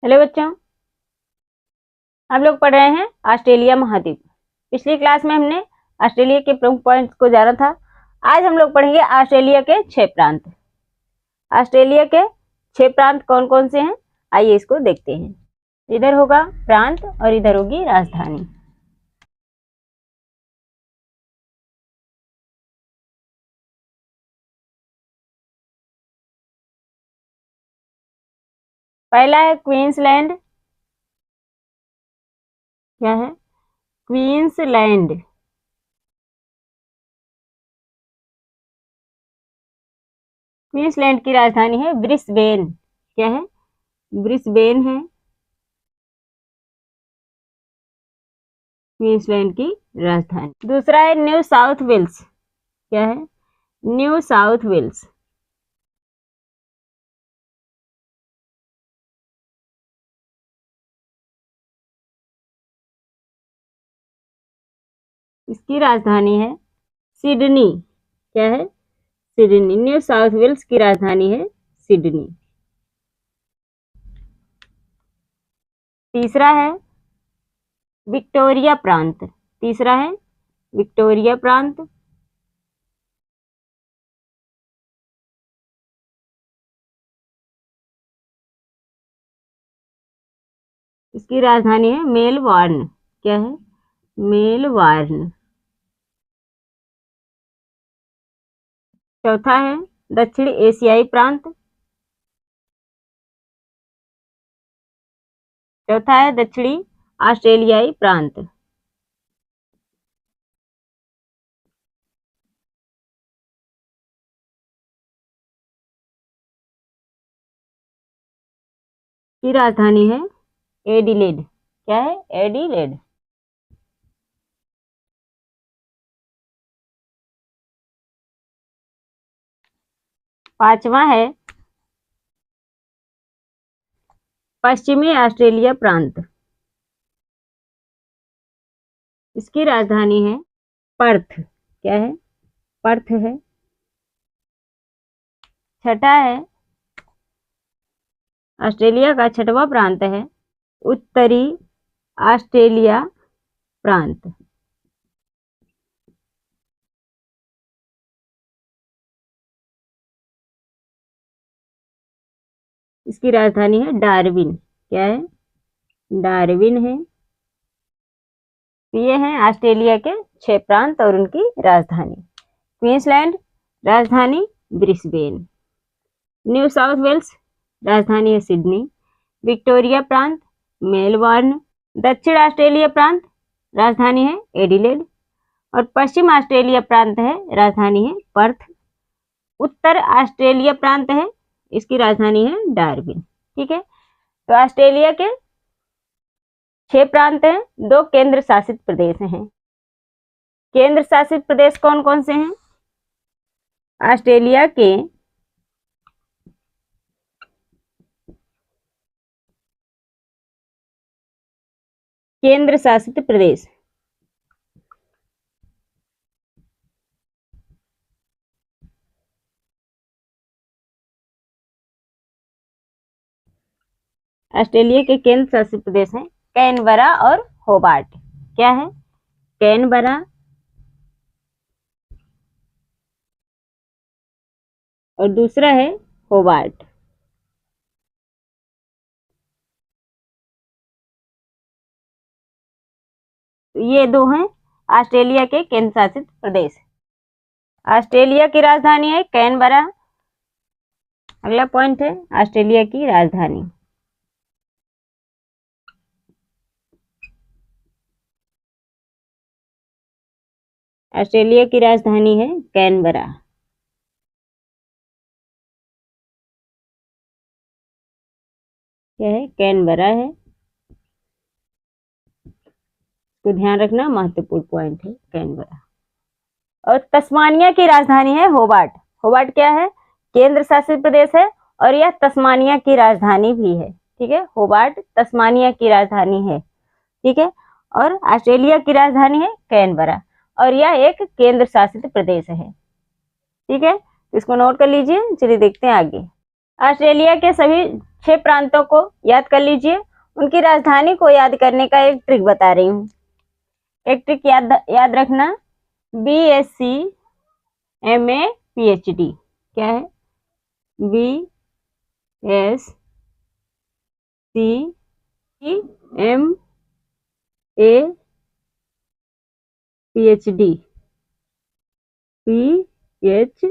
Hello बच्चों, हम लोग पढ़ रहे हैं ऑस्ट्रेलिया महाद्वीप। पिछली क्लास में हमने ऑस्ट्रेलिया के प्रमुख पॉइंट्स को जाना था। आज हम लोग पढ़ेंगे ऑस्ट्रेलिया के 6 प्रांत। ऑस्ट्रेलिया के 6 प्रांत कौन कौन से हैं, आइए इसको देखते हैं। इधर होगा प्रांत और इधर होगी राजधानी। पहला है क्वींसलैंड। क्या है? क्वींसलैंड। क्वींसलैंड की राजधानी है ब्रिस्बेन। क्या है? ब्रिस्बेन है क्वींसलैंड की राजधानी। दूसरा है न्यू साउथ वेल्स। क्या है? New South Wales. इसकी राजधानी है सिडनी। क्या है? सिडनी। न्यू साउथ वेल्स की राजधानी है सिडनी। तीसरा है विक्टोरिया प्रांत। तीसरा है विक्टोरिया प्रांत। इसकी राजधानी है मेलबॉर्न। क्या है? मेलबॉर्न। चौथा है दक्षिण एशियाई प्रांत। चौथा है दक्षिणी ऑस्ट्रेलियाई प्रांत। की राजधानी है एडिलेड। क्या है? एडिलेड। पांचवा है पश्चिमी ऑस्ट्रेलिया प्रांत। इसकी राजधानी है पर्थ। क्या है? पर्थ है। छठा है ऑस्ट्रेलिया का छठवां प्रांत है उत्तरी ऑस्ट्रेलिया प्रांत। इसकी राजधानी है डार्विन। क्या है? डार्विन है। ये हैं ऑस्ट्रेलिया के 6 प्रांत और उनकी राजधानी। क्वींसलैंड राजधानी ब्रिस्बेन। न्यू साउथ वेल्स राजधानी है सिडनी। विक्टोरिया प्रांत मेलबॉर्न। दक्षिण ऑस्ट्रेलिया प्रांत राजधानी है एडिलेड। और पश्चिम ऑस्ट्रेलिया प्रांत है राजधानी है पर्थ। उत्तर ऑस्ट्रेलिया प्रांत है, इसकी राजधानी है डार्विन। ठीक है, तो ऑस्ट्रेलिया के 6 प्रांत हैं, 2 केंद्र शासित प्रदेश हैं। केंद्र शासित प्रदेश कौन कौन से हैं? ऑस्ट्रेलिया के केंद्र शासित प्रदेश ऑस्ट्रेलिया के केंद्र शासित प्रदेश हैं कैनबरा और होबार्ट। क्या है? कैनबरा और दूसरा है होबार्ट। ये 2 हैं ऑस्ट्रेलिया के केंद्र शासित प्रदेश। ऑस्ट्रेलिया की राजधानी है कैनबरा। अगला पॉइंट है ऑस्ट्रेलिया की राजधानी। ऑस्ट्रेलिया की राजधानी है कैनबरा। क्या है? कैनबरा है। तो ध्यान रखना, महत्वपूर्ण पॉइंट है कैनबरा। और तस्मानिया की राजधानी है होबार्ट। होबार्ट क्या है? केंद्र शासित प्रदेश है और यह तस्मानिया की राजधानी भी है। ठीक है, होबार्ट तस्मानिया की राजधानी है। ठीक है, और ऑस्ट्रेलिया की राजधानी है कैनबरा और यह एक केंद्र शासित प्रदेश है। ठीक है, इसको नोट कर लीजिए। चलिए देखते हैं आगे। ऑस्ट्रेलिया के सभी 6 प्रांतों को याद कर लीजिए। उनकी राजधानी को याद करने का एक ट्रिक बता रही हूँ। एक ट्रिक याद रखना, BSc MA PhD क्या है? BSc MA PhD, PH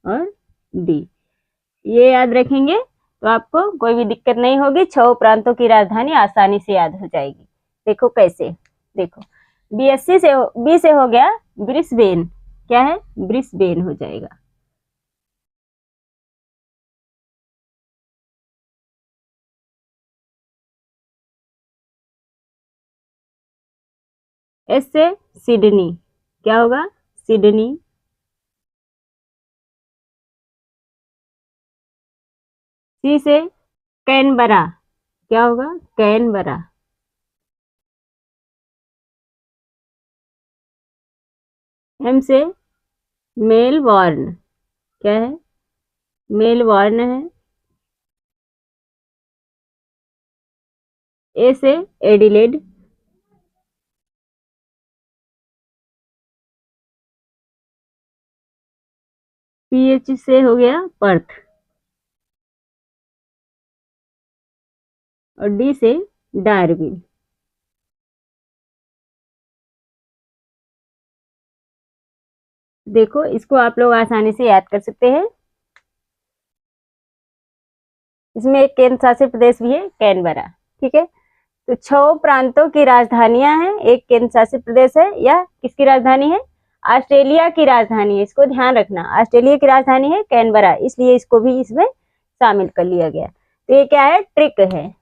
और D, ये याद रखेंगे तो आपको कोई भी दिक्कत नहीं होगी। 6 प्रांतों की राजधानी आसानी से याद हो जाएगी। देखो कैसे, देखो बी से हो गया ब्रिस्बेन, क्या है? ब्रिस्बेन हो जाएगा। एस से सिडनी, क्या होगा? सिडनी। सी से कैनबरा, क्या होगा? कैनबरा। एम से मेलबॉर्न, क्या है? मेलबॉर्न है। ए से एडिलेड, पीएच से हो गया पर्थ, और डी से डार्विन। देखो इसको आप लोग आसानी से याद कर सकते हैं। इसमें एक केंद्र शासित प्रदेश भी है, कैनबरा। ठीक है, तो 6 प्रांतों की राजधानियां हैं, एक केंद्र शासित प्रदेश है। या किसकी राजधानी है? ऑस्ट्रेलिया की राजधानी है। इसको ध्यान रखना, ऑस्ट्रेलिया की राजधानी है कैनबरा, इसलिए इसको भी इसमें शामिल कर लिया गया। तो ये क्या है? ट्रिक है।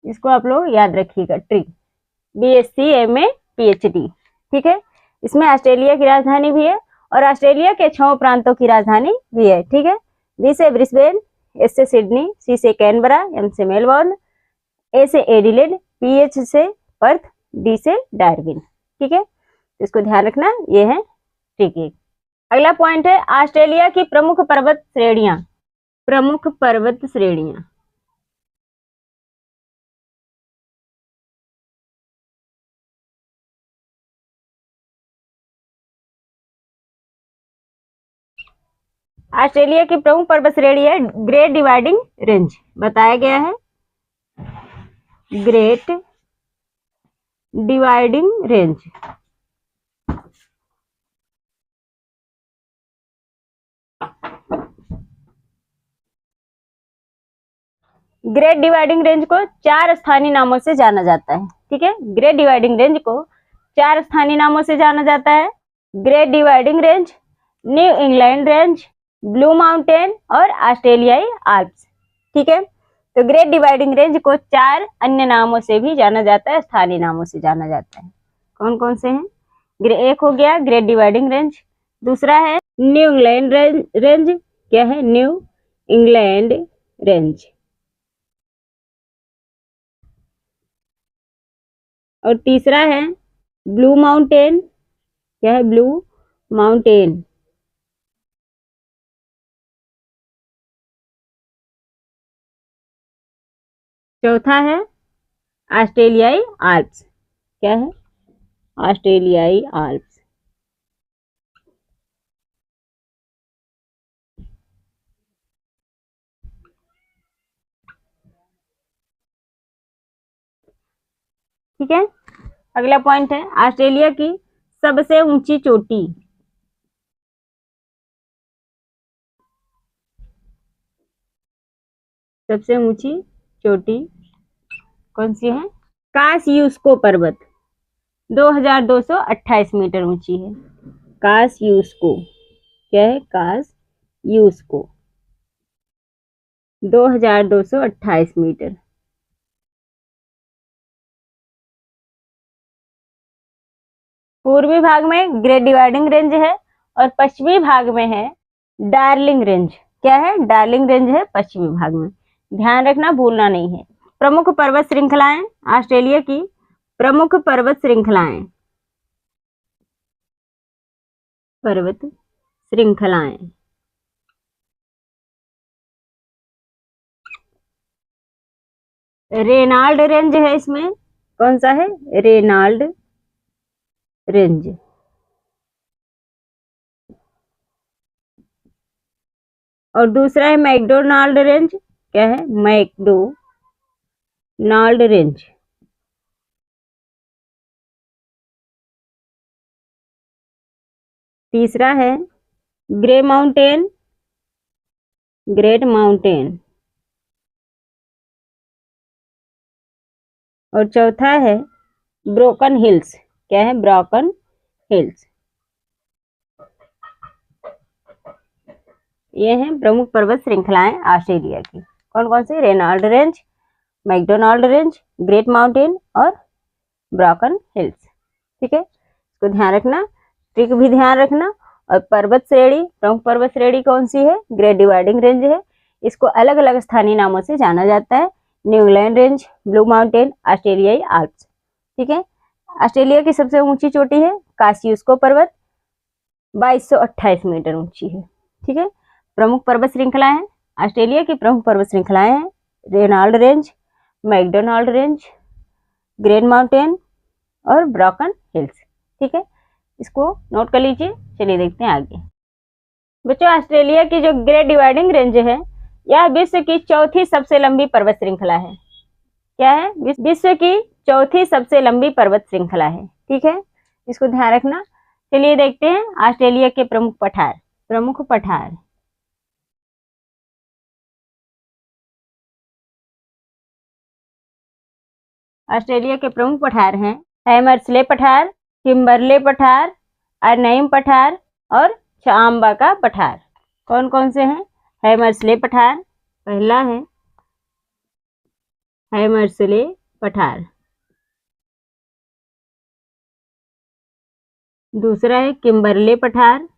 इसको आप लोग याद रखिएगा, ट्रिक। BSc MA PhD, ठीक है। इसमें ऑस्ट्रेलिया की राजधानी भी है और ऑस्ट्रेलिया के 6 प्रांतों की राजधानी भी है। ठीक है, बी से ब्रिस्बेन, एस से सिडनी, सी से कैनबरा, एम से मेलबॉर्न, ए से एडिलेड, PH से पर्थ, डी से डार्विन। ठीक है, तो इसको ध्यान रखना, ये है ठीक है। अगला पॉइंट है ऑस्ट्रेलिया की प्रमुख पर्वत श्रेणियां। प्रमुख पर्वत श्रेणियां, ऑस्ट्रेलिया की प्रमुख पर्वत श्रेणी है ग्रेट डिवाइडिंग रेंज। बताया गया है great dividing range. Great dividing range को 4 स्थानीय नामों से जाना जाता है। ठीक है, ग्रेट डिवाइडिंग रेंज को 4 स्थानीय नामों से जाना जाता है। Great dividing range, new England range, blue mountain और ऑस्ट्रेलियाई आल्प्स। ठीक है, तो ग्रेट डिवाइडिंग रेंज को 4 अन्य नामों से भी जाना जाता है, स्थानीय नामों से जाना जाता है। कौन कौन से हैं? एक हो गया ग्रेट डिवाइडिंग रेंज, दूसरा है न्यू इंग्लैंड रेंज, क्या है? न्यू इंग्लैंड रेंज, और तीसरा है ब्लू माउंटेन, क्या है? Blue mountain. चौथा है ऑस्ट्रेलियाई आल्प्स, क्या है? ऑस्ट्रेलियाई आल्प्स। ठीक है, अगला पॉइंट है ऑस्ट्रेलिया की सबसे ऊंची चोटी। सबसे ऊंची चोटी कौन सी है? कासयूस्को पर्वत, 2228 मीटर ऊंची है। कासयूस्को, क्या है? कासयूस्को 2228 मीटर। पूर्वी भाग में ग्रेट डिवाइडिंग रेंज है और पश्चिमी भाग में है डार्लिंग रेंज। क्या है? डार्लिंग रेंज है पश्चिमी भाग में, ध्यान रखना, भूलना नहीं है। प्रमुख पर्वत श्रृंखलाएं, ऑस्ट्रेलिया की प्रमुख पर्वत श्रृंखलाएं, पर्वत श्रृंखलाएं रेनाल्ड रेंज है इसमें, कौन सा है, रेनाल्ड रेंज। और दूसरा है मैकडोनाल्ड रेंज, क्या है, मैकडोनाल्ड रेंज। तीसरा है ग्रे माउंटेन, ग्रेट माउंटेन। और चौथा है ब्रोकन हिल्स, क्या है, ब्रोकन हिल्स। ये हैं प्रमुख पर्वत श्रृंखलाएं ऑस्ट्रेलिया की। कौन कौन सी, Reynold range, McDonald range, great mountain और ब्रोकन हिल्स। ठीक है, इसको ध्यान रखना, ट्रिक भी ध्यान रखना। और पर्वत श्रेणी, प्रमुख पर्वत श्रेणी कौन सी है, ग्रेट डिवाइडिंग रेंज है। इसको अलग अलग स्थानीय नामों से जाना जाता है, new England range, blue mountain, ऑस्ट्रेलियाई आल्प्स। ठीक है, ऑस्ट्रेलिया की सबसे ऊंची चोटी है कासियुस्को पर्वत, 2228 मीटर ऊंची है। ठीक है, प्रमुख पर्वत श्रृंखलाएं हैं, ऑस्ट्रेलिया की प्रमुख पर्वत श्रृंखलाएं हैं Reynold range, McDonald range, great mountain और ब्रोकन हिल्स। ठीक है, इसको नोट कर लीजिए। चलिए देखते हैं आगे। बच्चों, ऑस्ट्रेलिया की जो ग्रेट डिवाइडिंग रेंज है, यह विश्व की चौथी सबसे लंबी पर्वत श्रृंखला है। क्या है, विश्व की चौथी सबसे लंबी पर्वत श्रृंखला है। ठीक है, इसको ध्यान रखना। चलिए देखते हैं ऑस्ट्रेलिया के प्रमुख पठार। प्रमुख पठार, ऑस्ट्रेलिया के प्रमुख पठार हैं हैमर्सले पठार, किम्बरले पठार, अर्नइम पठार और चांबा का पठार। कौन कौन से हैं, हैमर्सले पठार, पहला है हैमर्सले पठार, दूसरा है किम्बरले पठार,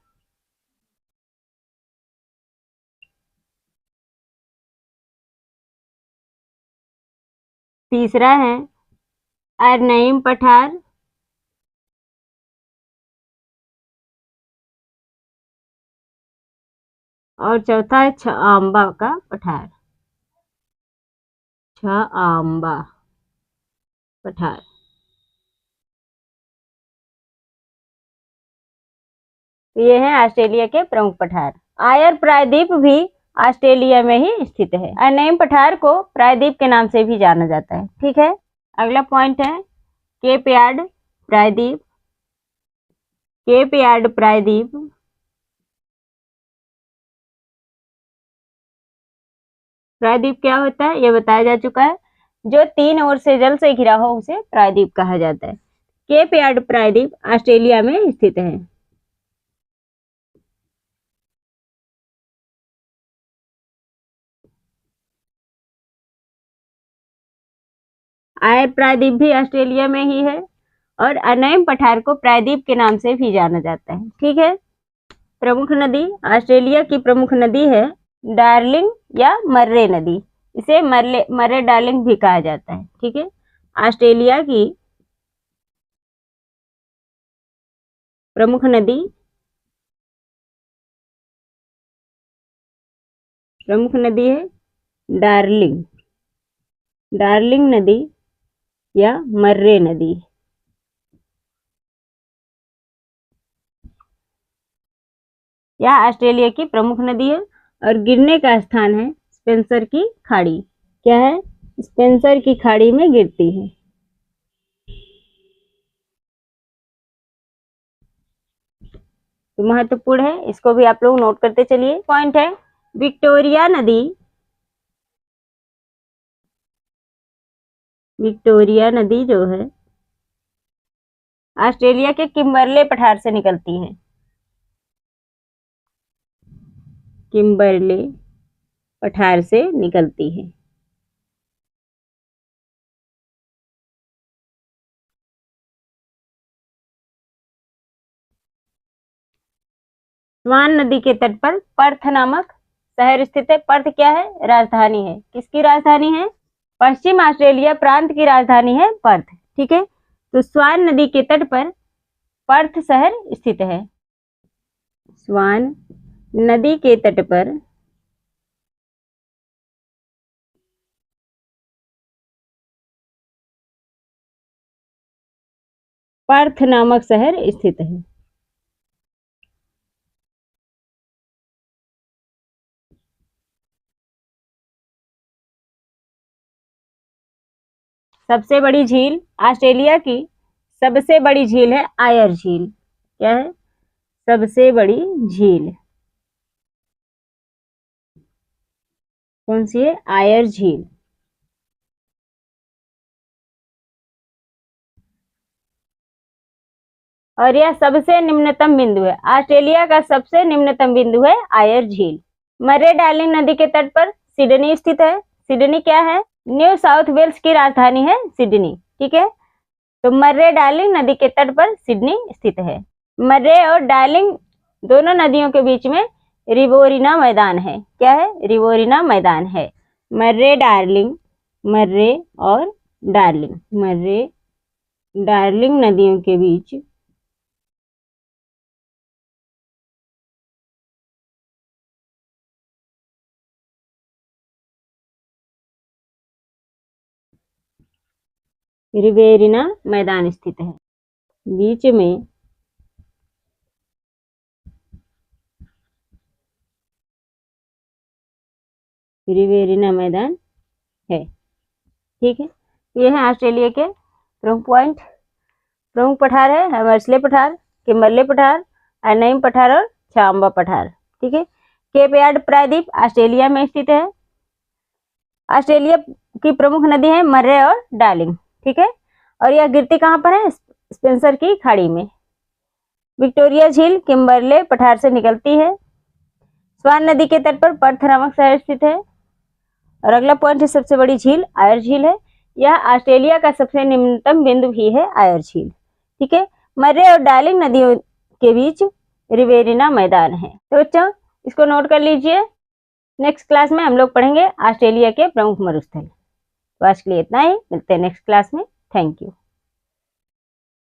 तीसरा है अर्नइम पठार और चौथा है छआम्बा का पठार, छआम्बा पठार। तो ये है ऑस्ट्रेलिया के प्रमुख पठार। आयर प्रायद्वीप भी ऑस्ट्रेलिया में ही स्थित है। अर्नइम पठार को प्रायद्वीप के नाम से भी जाना जाता है। ठीक है, अगला पॉइंट है केप यार्ड प्रायद्वीप। केप यार्ड प्रायद्वीप प्रायद्वीप क्या होता है, यह बताया जा चुका है। जो तीन ओर से जल से घिरा हो उसे प्रायद्वीप कहा जाता है। केप यार्ड प्रायद्वीप ऑस्ट्रेलिया में स्थित है। आयर प्रायद्वीप भी ऑस्ट्रेलिया में ही है और अर्नइम पठार को प्रायद्वीप के नाम से भी जाना जाता है। ठीक है, प्रमुख नदी, ऑस्ट्रेलिया की प्रमुख नदी है डार्लिंग या मर्रे नदी। इसे मर्रे डार्लिंग भी कहा जाता है। ठीक है, ऑस्ट्रेलिया की प्रमुख नदी, प्रमुख नदी है डार्लिंग, डार्लिंग नदी या मर्रे नदी। यह ऑस्ट्रेलिया की प्रमुख नदी है और गिरने का स्थान है स्पेंसर की खाड़ी। क्या है, स्पेंसर की खाड़ी में गिरती है। तो महत्वपूर्ण है, इसको भी आप लोग नोट करते चलिए। पॉइंट है विक्टोरिया नदी, विक्टोरिया नदी जो है ऑस्ट्रेलिया के किम्बरले पठार से निकलती है। किम्बरले पठार से निकलती है। स्वान नदी के तट पर पर्थ नामक शहर स्थित है। पर्थ क्या है, राजधानी है। किसकी राजधानी है, पश्चिम ऑस्ट्रेलिया प्रांत की राजधानी है पर्थ। ठीक है, तो स्वान नदी के तट पर पर्थ शहर स्थित है। स्वान नदी के तट पर पर्थ नामक शहर स्थित है? सबसे बड़ी झील, ऑस्ट्रेलिया की सबसे बड़ी झील है आयर झील। क्या है? सबसे बड़ी झील कौन सी है? आयर झील। और यह सबसे निम्नतम बिंदु है। ऑस्ट्रेलिया का सबसे निम्नतम बिंदु है आयर झील। मर्रे डार्लिंग नदी के तट पर सिडनी स्थित है। सिडनी क्या है? न्यू साउथ वेल्स की राजधानी है सिडनी। ठीक है, तो मर्रे डार्लिंग नदी के तट पर सिडनी स्थित है। मर्रे और डार्लिंग दोनों नदियों के बीच में रिवोरिना मैदान है। क्या है? रिवोरिना मैदान है। मर्रे डार्लिंग, मर्रे और डार्लिंग, मर्रे डार्लिंग नदियों के बीच रिवेरिना मैदान स्थित है। बीच में रिवेरिना मैदान है। ठीक है, ये है ऑस्ट्रेलिया के प्रमुख पॉइंट। प्रमुख पठार है हर्सले पठार, किम्बरले पठार, एनाइम पठार और चांबा पठार। ठीक है, केप यार्ड प्रायद्वीप ऑस्ट्रेलिया में स्थित है। ऑस्ट्रेलिया की प्रमुख नदी है मर्रे और डार्लिंग। ठीक है, और यह गिरती कहाँ पर है? स्पेंसर की खाड़ी में। विक्टोरिया झील किम्बरले पठार से निकलती है। स्वान नदी के तट पर पर्थ नामक शहर स्थित है। और अगला पॉइंट है सबसे बड़ी झील आयर झील है। यह ऑस्ट्रेलिया का सबसे निम्नतम बिंदु भी है आयर झील। ठीक है, मर्रे और डार्लिंग नदियों के बीच रिवेरिना मैदान है। तो बच्चों इसको नोट कर लीजिए। नेक्स्ट क्लास में हम लोग पढ़ेंगे ऑस्ट्रेलिया के प्रमुख मरुस्थल। तो आज के लिए इतना ही, मिलते हैं नेक्स्ट क्लास में। Thank you.